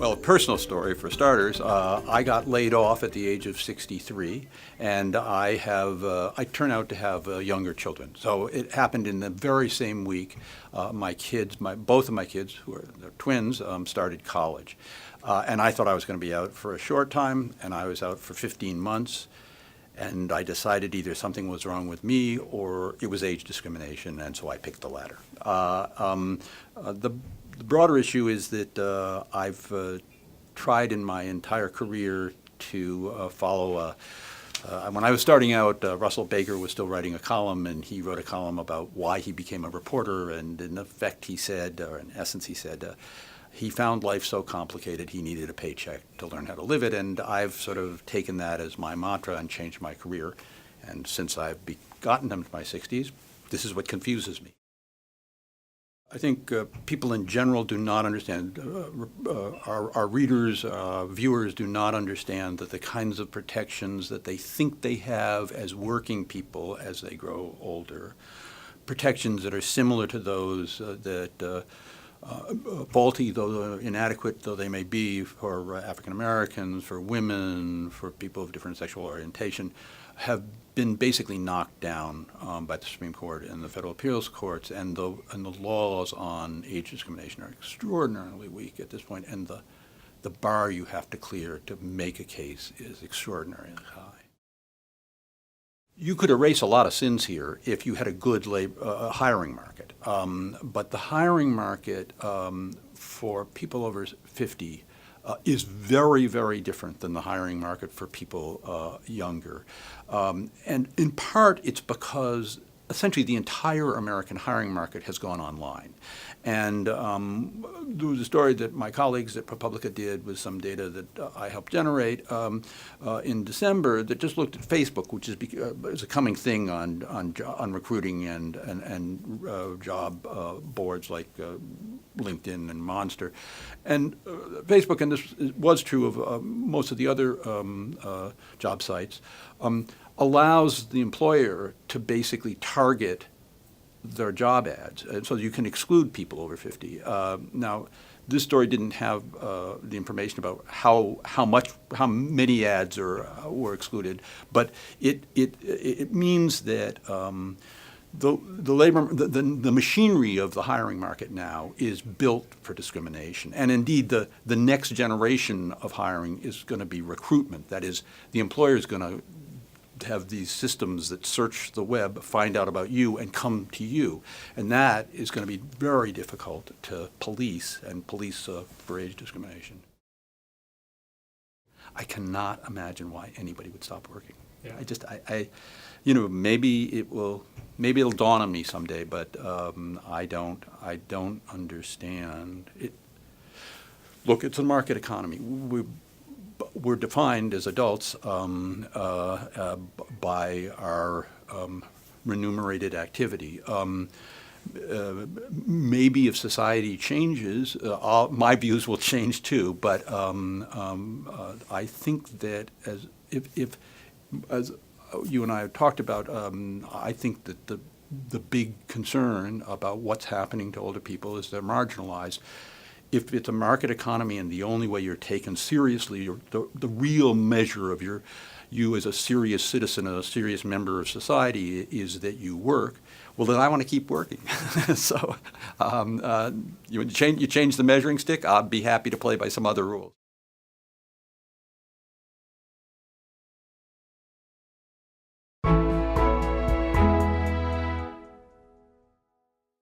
Well, a personal story for starters. I got laid off at the age of 63, and I turn out to have younger children. So it happened in the very same week. Both of my kids, they're twins, started college. And I thought I was going to be out for a short time, and I was out for 15 months. And I decided either something was wrong with me or it was age discrimination, and so I picked the latter. The broader issue is that I've tried in my entire career to follow when I was starting out, Russell Baker was still writing a column, and he wrote a column about why he became a reporter, and in effect he said, or in essence he said, he found life so complicated he needed a paycheck to learn how to live it, and I've sort of taken that as my mantra and changed my career. And since I've gotten into my 60s, this is what confuses me. I think people in general do not understand, our readers, viewers do not understand that the kinds of protections that they think they have as working people as they grow older, protections that are similar to those that faulty, though inadequate though they may be, for African Americans, for women, for people of different sexual orientation, have been basically knocked down by the Supreme Court and the federal appeals courts, and the laws on age discrimination are extraordinarily weak at this point, and the bar you have to clear to make a case is extraordinarily high. You could erase a lot of sins here if you had a good hiring market. But the hiring market for people over 50 is very, very different than the hiring market for people younger. And in part, it's because essentially the entire American hiring market has gone online. And there was a story that my colleagues at ProPublica did with some data that I helped generate in December that just looked at Facebook, which is a coming thing on recruiting and job boards like LinkedIn and Monster. And Facebook, and this was true of most of the other job sites, allows the employer to basically target their job ads, and so you can exclude people over 50. Now, this story didn't have the information about how many ads were excluded, but it means that the machinery of the hiring market now is built for discrimination, and indeed the next generation of hiring is going to be recruitment. That is, the employer is going to have these systems that search the web, find out about you, and come to you. And that is going to be very difficult to police for age discrimination. I cannot imagine why anybody would stop working. Yeah. Maybe it'll dawn on me someday, but I don't understand it. Look, it's a market economy. We're defined as adults by our remunerated activity. Maybe if society changes, my views will change too. But I think that as you and I have talked about, I think that the big concern about what's happening to older people is they're marginalized. If it's a market economy and the only way you're taken seriously, the real measure of you as a serious citizen, a serious member of society, is that you work, well, then I want to keep working. So you change the measuring stick, I'd be happy to play by some other rules.